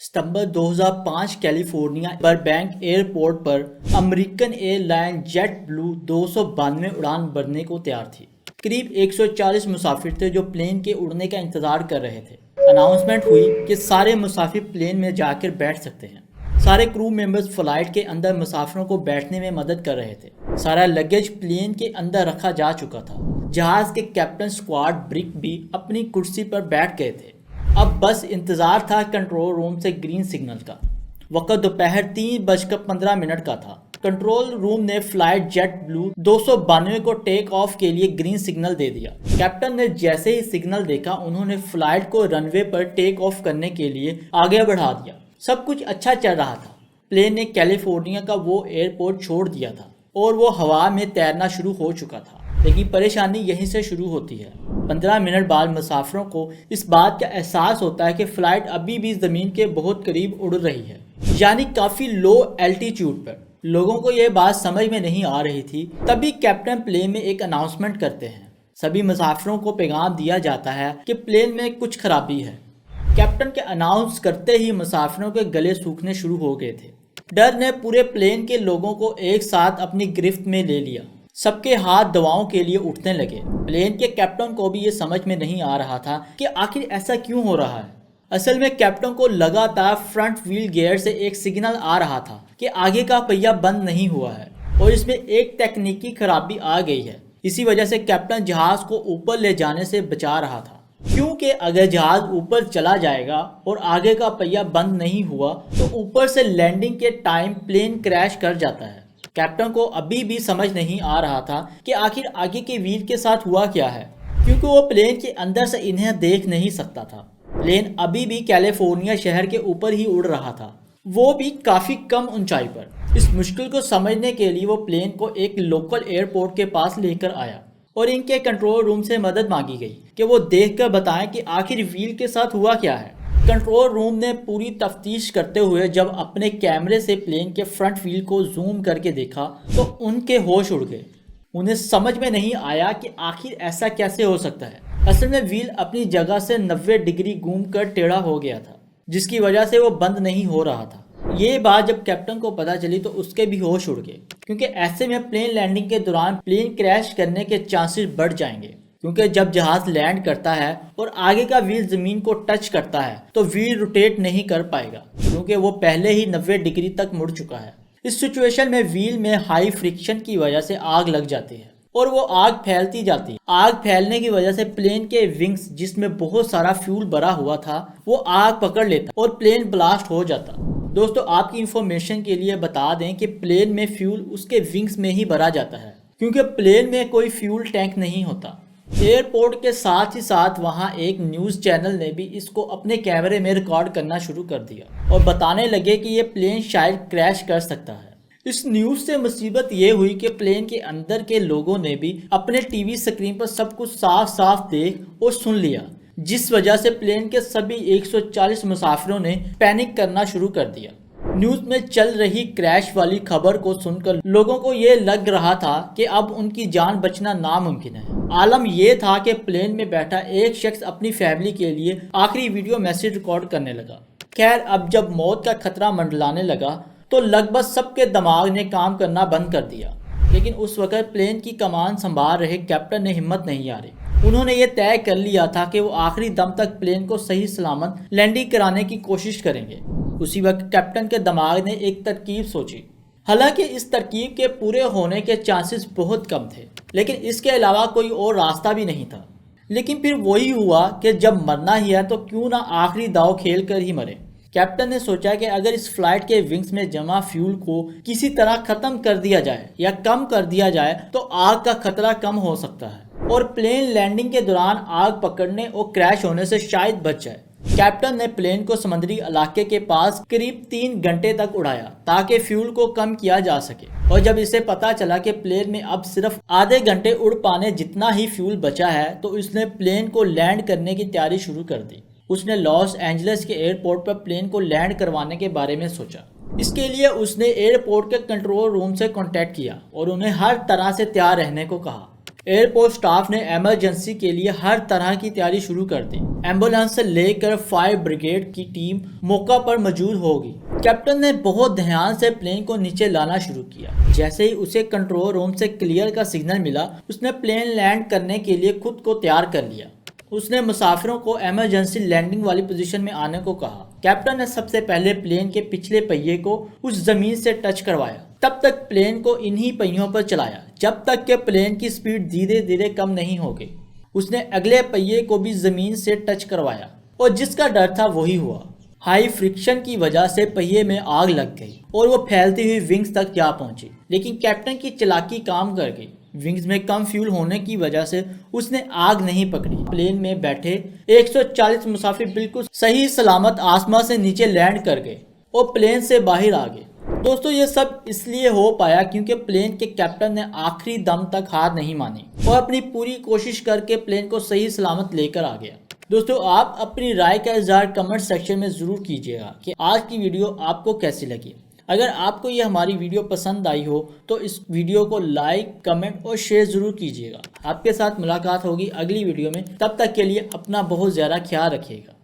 सितंबर 2005 California Burbank airport पर American airline jet blue 292 उड़ान भरने को तैयार थी। करीब 140 मुसाफिर थे जो प्लेन के उड़ने का इंतजार कर रहे थे। अनाउंसमेंट हुई कि सारे मुसाफिर प्लेन में जाकर बैठ सकते हैं। सारे क्रू मेंबर्स फ्लाइट के अंदर मुसाफिरों को बैठने में मदद कर रहे थे। सारा लगेज प्लेन के अंदर रखा जा चुका था। जहाज के कैप्टन स्क्वाड ब्रिक भी अपनी कुर्सी पर बैठ गए थे। अब बस इंतजार था कंट्रोल रूम से ग्रीन सिग्नल का। वक्त दोपहर 3:15 का था। कंट्रोल रूम ने फ्लाइट जेट ब्लू 292 को टेक ऑफ के लिए ग्रीन सिग्नल दे दिया। कैप्टन ने जैसे ही सिग्नल देखा, उन्होंने फ्लाइट को रनवे पर टेक ऑफ करने के लिए आगे बढ़ा दिया। सब कुछ अच्छा चल रहा था। प्लेन ने कैलिफोर्निया का वो एयरपोर्ट छोड़ दिया था और वो हवा में तैरना शुरू हो चुका था। लेकिन परेशानी यहीं से शुरू होती है। 15 मिनट बाद मुसाफिरों को इस बात का एहसास होता है कि फ्लाइट अभी भी ज़मीन के बहुत करीब उड़ रही है, यानी काफ़ी लो एल्टीट्यूड पर। लोगों को यह बात समझ में नहीं आ रही थी। तभी कैप्टन प्लेन में एक अनाउंसमेंट करते हैं। सभी मुसाफिरों को पैगाम दिया जाता है कि प्लेन में कुछ खराबी है। कैप्टन के अनाउंस करते ही मुसाफिरों के गले सूखने शुरू हो गए थे। डर ने पूरे प्लेन के लोगों को एक साथ अपनी गिरफ्त में ले लिया। सबके हाथ दवाओं के लिए उठने लगे। प्लेन के कैप्टन को भी ये समझ में नहीं आ रहा था कि आखिर ऐसा क्यों हो रहा है। असल में कैप्टन को लगातार फ्रंट व्हील गियर से एक सिग्नल आ रहा था कि आगे का पहिया बंद नहीं हुआ है और इसमें एक तकनीकी खराबी आ गई है। इसी वजह से कैप्टन जहाज को ऊपर ले जाने से बचा रहा था, क्योंकि अगर जहाज ऊपर चला जाएगा और आगे का पहिया बंद नहीं हुआ तो ऊपर से लैंडिंग के टाइम प्लेन क्रैश कर जाता है। कैप्टन को अभी भी समझ नहीं आ रहा था कि आखिर आगे के व्हील के साथ हुआ क्या है, क्योंकि वो प्लेन के अंदर से इन्हें देख नहीं सकता था। प्लेन अभी भी कैलिफोर्निया शहर के ऊपर ही उड़ रहा था, वो भी काफ़ी कम ऊंचाई पर। इस मुश्किल को समझने के लिए वो प्लेन को एक लोकल एयरपोर्ट के पास लेकर आया और इनके कंट्रोल रूम से मदद मांगी गई कि वो देखकर बताएं कि आखिर व्हील के साथ हुआ क्या है। कंट्रोल रूम ने पूरी तफ्तीश करते हुए जब अपने कैमरे से प्लेन के फ्रंट व्हील को जूम करके देखा तो उनके होश उड़ गए। उन्हें समझ में नहीं आया कि आखिर ऐसा कैसे हो सकता है। असल में व्हील अपनी जगह से 90 डिग्री घूमकर टेढ़ा हो गया था, जिसकी वजह से वो बंद नहीं हो रहा था। ये बात जब कैप्टन को पता चली तो उसके भी होश उड़ गए, क्योंकि ऐसे में प्लेन लैंडिंग के दौरान प्लेन क्रैश करने के चांसेस बढ़ जाएंगे। क्योंकि जब जहाज लैंड करता है और आगे का व्हील जमीन को टच करता है तो व्हील रोटेट नहीं कर पाएगा, क्योंकि वो पहले ही 90 डिग्री तक मुड़ चुका है। इस सिचुएशन में व्हील में हाई फ्रिक्शन की वजह से आग लग जाती है और वो आग फैलती जाती है। आग फैलने की वजह से प्लेन के विंग्स, जिसमें बहुत सारा फ्यूल भरा हुआ था, वो आग पकड़ लेता और प्लेन ब्लास्ट हो जाता। दोस्तों, आपकी इंफॉर्मेशन के लिए बता दें कि प्लेन में फ्यूल उसके विंग्स में ही भरा जाता है, क्योंकि प्लेन में कोई फ्यूल टैंक नहीं होता। एयरपोर्ट के साथ ही साथ वहां एक न्यूज़ चैनल ने भी इसको अपने कैमरे में रिकॉर्ड करना शुरू कर दिया और बताने लगे कि ये प्लेन शायद क्रैश कर सकता है। इस न्यूज़ से मुसीबत ये हुई कि प्लेन के अंदर के लोगों ने भी अपने टीवी स्क्रीन पर सब कुछ साफ साफ देख और सुन लिया, जिस वजह से प्लेन के सभी 140 मुसाफिरों ने पैनिक करना शुरू कर दिया। न्यूज़ में चल रही क्रैश वाली खबर को सुनकर लोगों को ये लग रहा था कि अब उनकी जान बचना नामुमकिन है। आलम यह था कि प्लेन में बैठा एक शख्स अपनी फैमिली के लिए आखिरी वीडियो मैसेज रिकॉर्ड करने लगा। खैर, अब जब मौत का खतरा मंडलाने लगा तो लगभग सबके दिमाग ने काम करना बंद कर दिया। लेकिन उस वक्त प्लेन की कमान संभाल रहे कैप्टन ने हिम्मत नहीं हारी। उन्होंने ये तय कर लिया था कि वो आखिरी दम तक प्लेन को सही सलामत लैंडिंग कराने की कोशिश करेंगे। उसी वक्त कैप्टन के दिमाग ने एक तरकीब सोची। हालांकि इस तरकीब के पूरे होने के चांसेस बहुत कम थे, लेकिन इसके अलावा कोई और रास्ता भी नहीं था। लेकिन फिर वही हुआ कि जब मरना ही है तो क्यों ना आखिरी दाव खेल कर ही मरे। कैप्टन ने सोचा कि अगर इस फ्लाइट के विंग्स में जमा फ्यूल को किसी तरह खत्म कर दिया जाए या कम कर दिया जाए तो आग का खतरा कम हो सकता है और प्लेन लैंडिंग के दौरान आग पकड़ने और क्रैश होने से शायद बच जाए। कैप्टन ने प्लेन को समुद्री इलाके के पास करीब 3 घंटे तक उड़ाया ताकि फ्यूल को कम किया जा सके, और जब इसे पता चला कि प्लेन में अब सिर्फ आधे घंटे उड़ पाने जितना ही फ्यूल बचा है तो उसने प्लेन को लैंड करने की तैयारी शुरू कर दी। उसने लॉस एंजलिस के एयरपोर्ट पर प्लेन को लैंड करवाने के बारे में सोचा। इसके लिए उसने एयरपोर्ट के कंट्रोल रूम से कांटेक्ट किया और उन्हें हर तरह से तैयार रहने को कहा। एयरपोर्ट स्टाफ ने इमरजेंसी के लिए हर तरह की तैयारी शुरू कर दी। एम्बुलेंस से लेकर फायर ब्रिगेड की टीम मौका पर मौजूद होगी। कैप्टन ने बहुत ध्यान से प्लेन को नीचे लाना शुरू किया। जैसे ही उसे कंट्रोल रूम से क्लियर का सिग्नल मिला, उसने प्लेन लैंड करने के लिए खुद को तैयार कर लिया। उसने मुसाफिरों को इमरजेंसी लैंडिंग वाली पोजीशन में आने को कहा। कैप्टन ने सबसे पहले प्लेन के पिछले पहिए को उस जमीन से टच करवाया। तब तक प्लेन को इन्हीं पहियों पर चलाया जब तक कि प्लेन की स्पीड धीरे धीरे कम नहीं हो गई। उसने अगले पहिए को भी जमीन से टच करवाया और जिसका डर था वही हुआ। हाई फ्रिक्शन की वजह से पहिए में आग लग गई और वो फैलती हुई विंग्स तक जा पहुंची। लेकिन कैप्टन की चालाकी काम कर गई। विंग्स में कम फ्यूल होने की वजह से उसने आग नहीं पकड़ी। प्लेन में बैठे 140 मुसाफिर बिल्कुल सही सलामत आसमान से नीचे लैंड कर गए और प्लेन से बाहर आ गए। दोस्तों, ये सब इसलिए हो पाया क्योंकि प्लेन के कैप्टन ने आखिरी दम तक हार नहीं मानी और अपनी पूरी कोशिश करके प्लेन को सही सलामत लेकर आ गया। दोस्तों, आप अपनी राय का इज़हार कमेंट सेक्शन में ज़रूर कीजिएगा कि आज की वीडियो आपको कैसी लगी। अगर आपको ये हमारी वीडियो पसंद आई हो तो इस वीडियो को लाइक, कमेंट और शेयर ज़रूर कीजिएगा। आपके साथ मुलाकात होगी अगली वीडियो में। तब तक के लिए अपना बहुत ज़्यादा ख्याल रखिएगा।